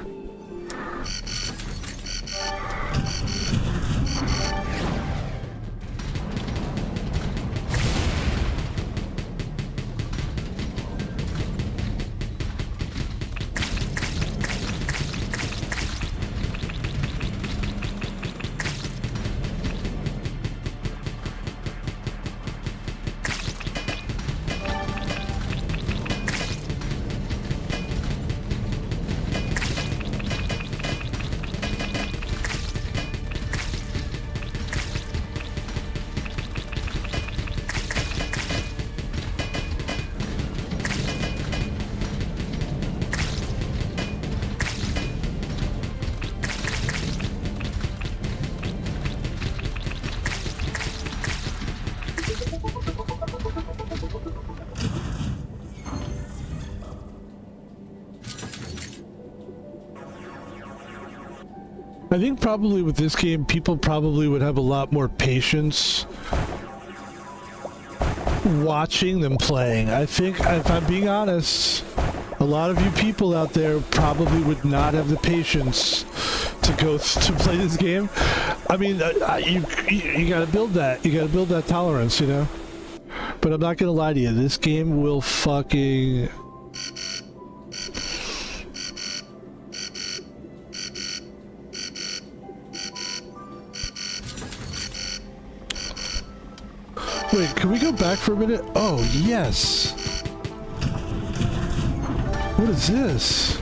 I think probably with this game, people probably would have a lot more patience watching than playing. I think, if I'm being honest, a lot of you people out there probably would not have the patience to to play this game. I mean, you gotta build that. You gotta build that tolerance, you know. But I'm not gonna lie to you. This game will fucking. Wait, can we go back for a minute? Oh, yes. What is this?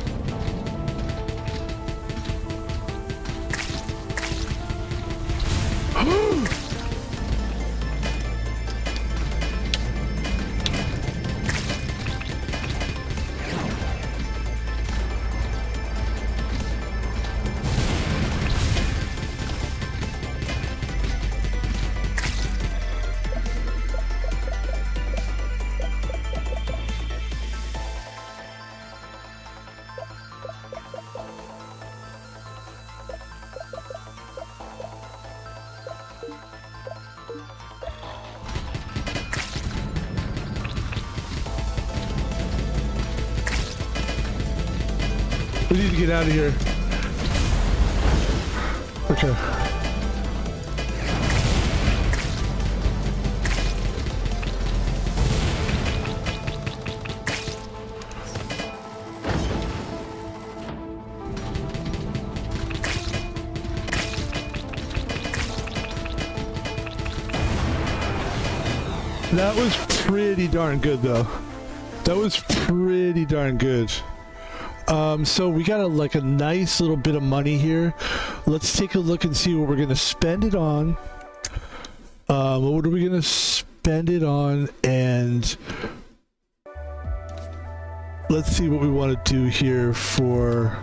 We need to get out of here. Okay. That was pretty darn good, though. That was pretty darn good. So we got a nice little bit of money here. Let's take a look and see what we're gonna spend it on. What are we gonna spend it on? And let's see what we want to do here for.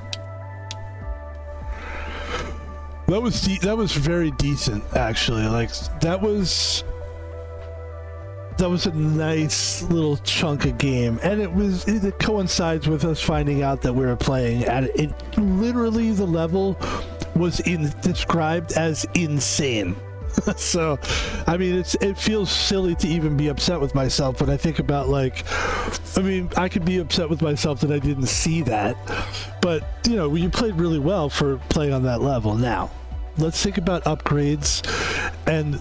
That was very decent, actually. Like that was a nice little chunk of game, and it coincides with us finding out that we were playing at it. Literally, the level was described as insane. So, I mean, it feels silly to even be upset with myself when I think about I could be upset with myself that I didn't see that, but you know, you played really well for playing on that level. Now, let's think about upgrades and.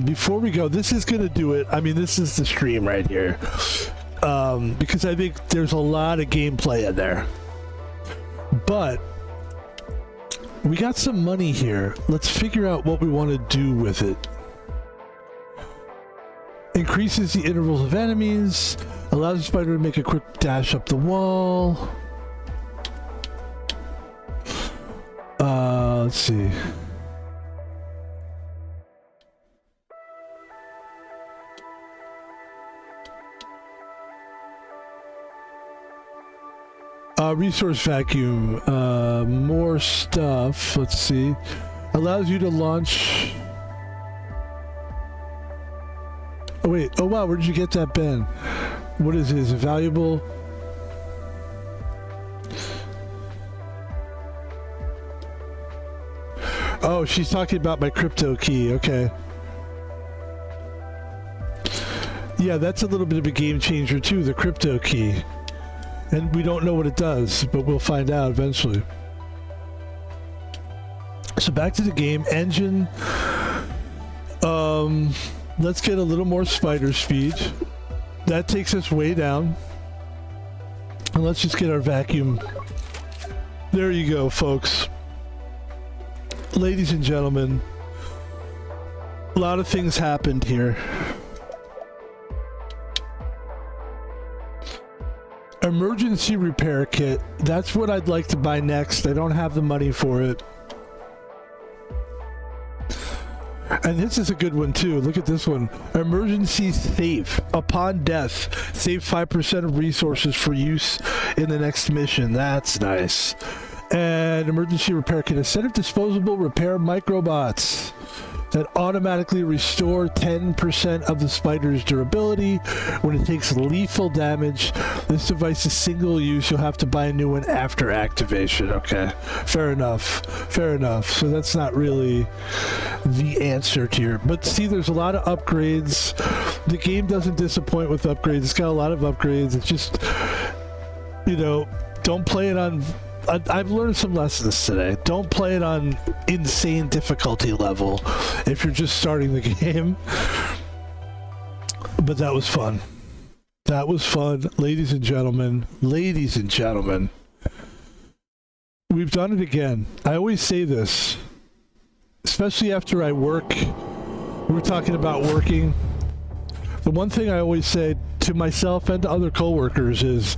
Before we go, this is gonna do it. I mean, this is the stream right here, because I think there's a lot of gameplay in there, but we got some money here. Let's figure out what we want to do with it. Increases the intervals of enemies, allows the spider to make a quick dash up the wall. Let's see. Resource vacuum, more stuff. Let's see. Allows you to launch. Oh wait. Oh wow. Where did you get that, Ben? What is it? Is it valuable? Oh, she's talking about my crypto key. Okay. Yeah, that's a little bit of a game changer too. The crypto key. And we don't know what it does, but we'll find out eventually. So back to the game. Engine. Let's get a little more spider speed. That takes us way down. And let's just get our vacuum. There you go, folks. Ladies and gentlemen, a lot of things happened here. Emergency repair kit. That's what I'd like to buy next. I don't have the money for it. And this is a good one too. Look at this one. Emergency save. Upon death, save 5% of resources for use in the next mission. That's nice. And emergency repair kit. A set of disposable repair microbots that automatically restore 10% of the spider's durability when it takes lethal damage. This device is single use. You'll have to buy a new one after activation. Okay, fair enough. Fair enough. So that's not really the answer to your... But see, there's a lot of upgrades. The game doesn't disappoint with upgrades. It's got a lot of upgrades. It's just, you know, don't play it on I've learned some lessons today. Don't play it on insane difficulty level if you're just starting the game. But that was fun. That was fun, ladies and gentlemen. Ladies and gentlemen. We've done it again. I always say this, especially after I work. We're talking about working. The one thing I always say to myself and to other coworkers is,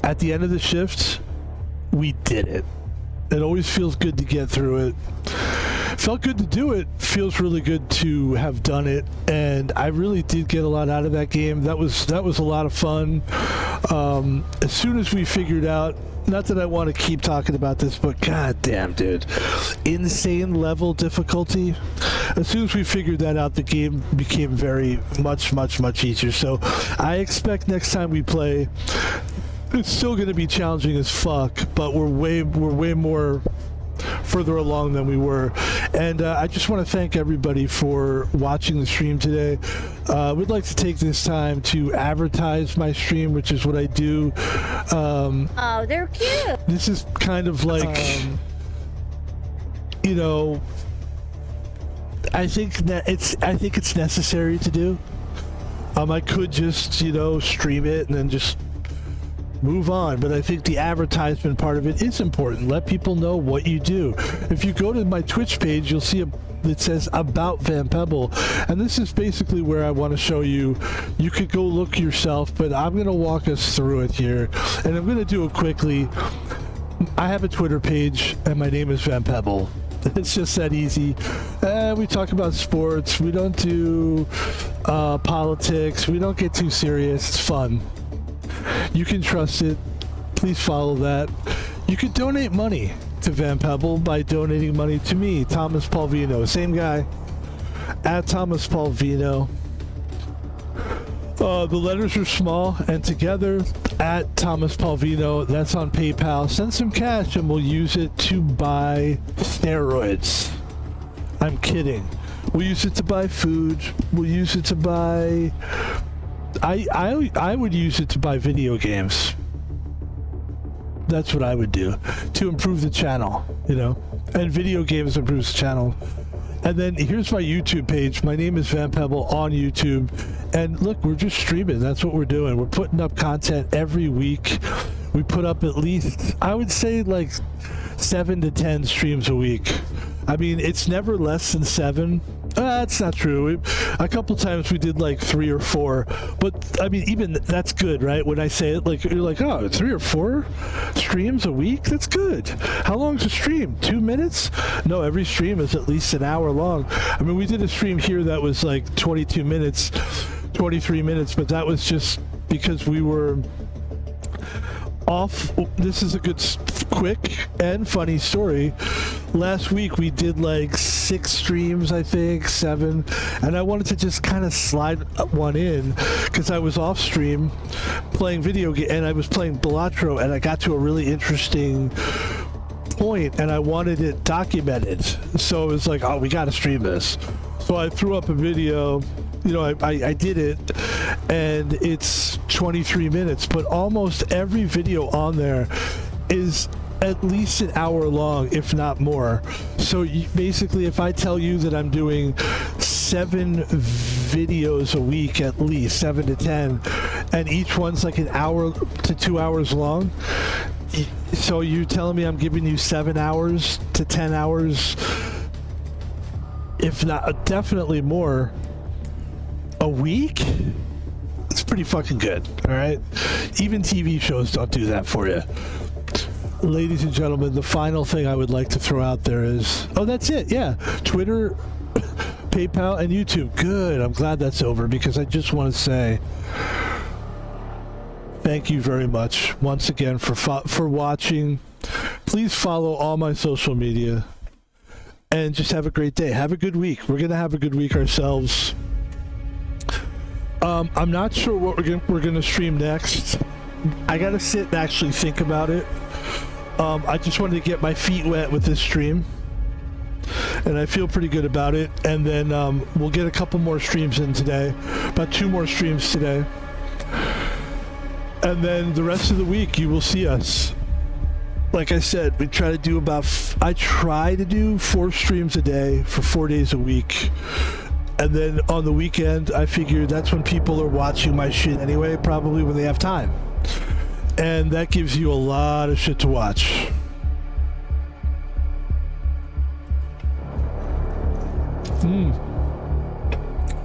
at the end of the shift, we did it. It always feels good to get through it. Felt good to do it. Feels really good to have done it, and I really did get a lot out of that game. That was a lot of fun. As soon as we figured out, not that I want to keep talking about this, but goddamn, dude, insane level difficulty. As soon as we figured that out, the game became very much easier. So I expect next time we play, it's still going to be challenging as fuck, but we're way more further along than we were. And I just want to thank everybody for watching the stream today. We'd like to take this time to advertise my stream, which is what I do. Oh, they're cute. This is kind of like, you know, I think it's necessary to do. I could just, you know, stream it and then just move on, but I think the advertisement part of it is important. Let people know what you do. If you go to my Twitch page, you'll see it says about Van Pebble, and this is basically where I want to show you. You could go look yourself, but I'm going to walk us through it here, and I'm going to do it quickly. I have a Twitter page, and my name is Van Pebble. It's just that easy. We talk about sports. We don't do politics. We don't get too serious. It's fun. You can trust it. Please follow that. You can donate money to Van Pebble by donating money to me, Thomas Paul Vino. Same guy, at Thomas Paul Vino. The letters are small and together, at Thomas Paul Vino. That's on PayPal. Send some cash and we'll use it to buy steroids. I'm kidding. We'll use it to buy food. We'll use it to buy... I would use it to buy video games. That's what I would do to improve the channel, you know. And video games improves the channel. And then here's my YouTube page. My name is Van Pebble on YouTube. And look, we're just streaming. That's what we're doing. We're putting up content every week. We put up at least, I would say, like 7 to 10 streams a week. I mean, it's never less than 7. That's not true. A couple times we did like 3 or 4, but I mean, even that's good, right? When I say it, like, you're like, oh, 3 or 4 streams a week? That's good. How long's a stream? 2 minutes? No, every stream is at least an hour long. I mean, we did a stream here that was like 22 minutes, 23 minutes, but that was just because we were off. This is a good, quick and funny story. Last week we did like 6 streams, I think 7, and I wanted to just kind of slide one in because I was off stream playing video game, and I was playing Balatro, and I got to a really interesting point and I wanted it documented. So it was like, oh, we got to stream this. So I threw up a video. You know, I did it, and it's 23 minutes, but almost every video on there is at least an hour long, if not more. So basically, if I tell you that I'm doing 7 videos a week, at least 7 to 10, and each one's like an hour to 2 hours long, so you're telling me I'm giving you 7 hours to 10 hours, if not definitely more, a week? It's pretty fucking good, all right? Even TV shows don't do that for you. Ladies and gentlemen, the final thing I would like to throw out there is... Oh, that's it, yeah. Twitter, PayPal, and YouTube. Good, I'm glad that's over, because I just want to say thank you very much once again for watching. Please follow all my social media. And just have a great day. Have a good week. We're going to have a good week ourselves. I'm not sure what we're gonna stream next. I gotta sit and actually think about it. I just wanted to get my feet wet with this stream, and I feel pretty good about it. And then we'll get a couple more streams in today, about 2 more streams today, and then the rest of the week you will see us like I said, we try to do I try to do 4 streams a day for 4 days a week. And then on the weekend, I figure that's when people are watching my shit anyway, probably when they have time. And that gives you a lot of shit to watch.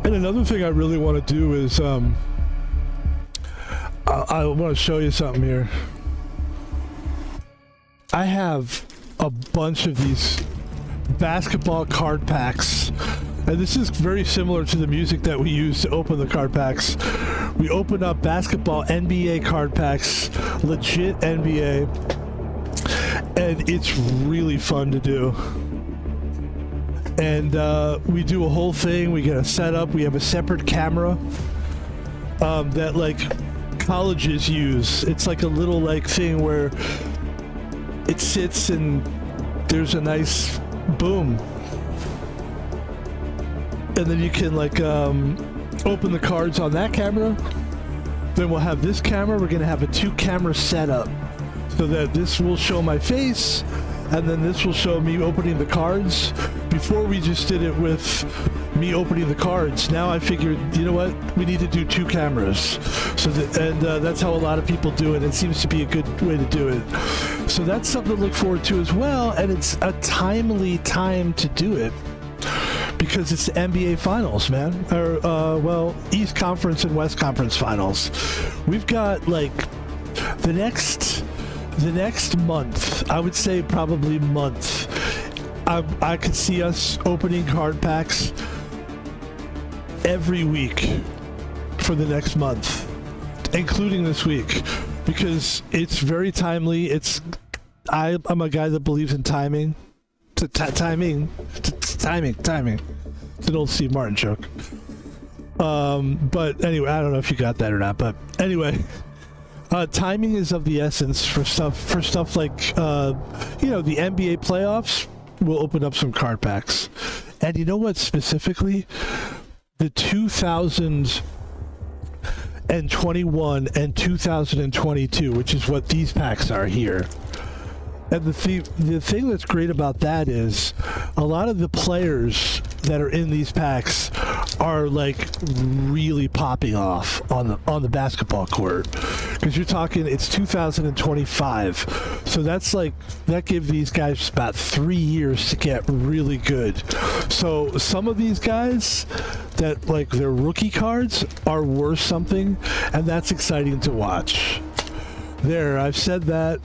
And another thing I really want to do is, I want to show you something here. I have a bunch of these basketball card packs, and this is very similar to the music that we use to open the card packs. We open up basketball NBA card packs, legit NBA, and it's really fun to do. And we do a whole thing. We get a setup. We have a separate camera that like colleges use. It's like a little like thing where it sits and there's a nice boom, and then you can like open the cards on that camera. Then we'll have this camera. We're gonna have a 2-camera setup so that this will show my face and then this will show me opening the cards. Before we just did it with me opening the cards. Now I figured, you know what, we need to do 2 cameras. So that's how a lot of people do it. It seems to be a good way to do it. So that's something to look forward to as well, and it's a timely time to do it because it's the NBA Finals, man. Or well, East Conference and West Conference Finals. We've got like the next month, I would say probably month, I could see us opening card packs every week for the next month, including this week, because it's very timely. I'm a guy that believes in timing. Timing. It's an old Steve Martin joke. But anyway, I don't know if you got that or not, but anyway. Timing is of the essence for stuff like, the NBA playoffs. We'll open up some card packs. And you know what specifically? The 2021 and 2022, which is what these packs are here. And the thing that's great about that is a lot of the players that are in these packs are like really popping off on the basketball court, because you're talking it's 2025, so that gives these guys about 3 years to get really good. So some of these guys that like their rookie cards are worth something, and that's exciting to watch. There, I've said that.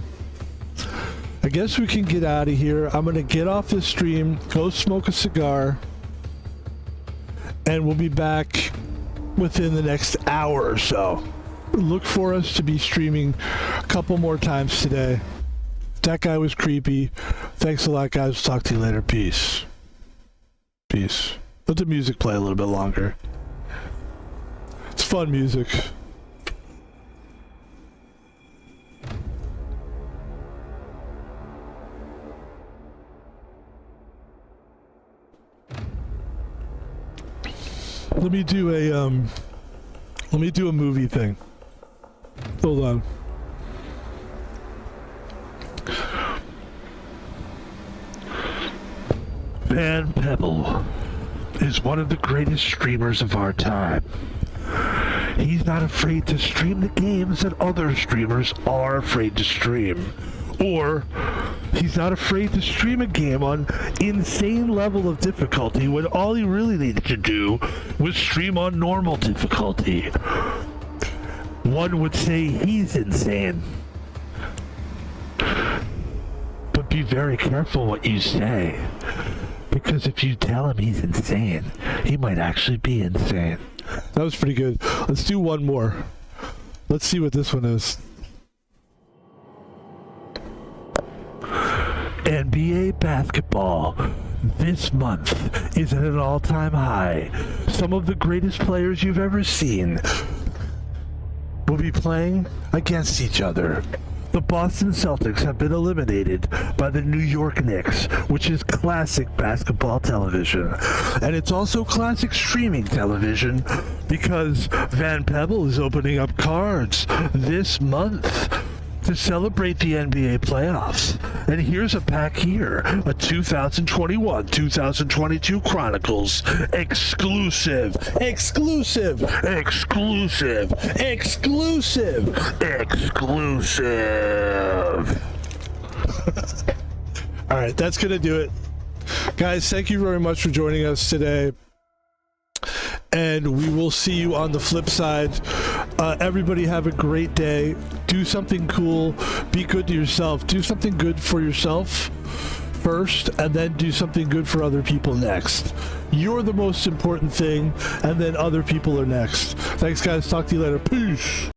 I guess we can get out of here. I'm gonna get off this stream, go smoke a cigar, and we'll be back within the next hour or so. Look for us to be streaming a couple more times today. That guy was creepy. Thanks a lot, guys. Talk to you later. Peace. Peace. Let the music play a little bit longer. It's fun music. Let me do a movie thing. Hold on. Pebble is one of the greatest streamers of our time. He's not afraid to stream the games that other streamers are afraid to stream. Or he's not afraid to stream a game on insane level of difficulty when all he really needed to do was stream on normal difficulty. One would say he's insane. But be very careful what you say, because if you tell him he's insane, he might actually be insane. That was pretty good. Let's do one more. Let's see what this one is. NBA basketball this month is at an all-time high. Some of the greatest players you've ever seen will be playing against each other. The Boston Celtics have been eliminated by the New York Knicks, which is classic basketball television. And it's also classic streaming television because Pebble is opening up cards this month. to celebrate the NBA playoffs. And here's a pack here, a 2021-2022 Chronicles exclusive. All right, that's going to do it. Guys, thank you very much for joining us today. And we will see you on the flip side. Everybody have a great day. Do something cool. Be good to yourself. Do something good for yourself first, and then do something good for other people next. You're the most important thing, and then other people are next. Thanks, guys. Talk to you later. Peace.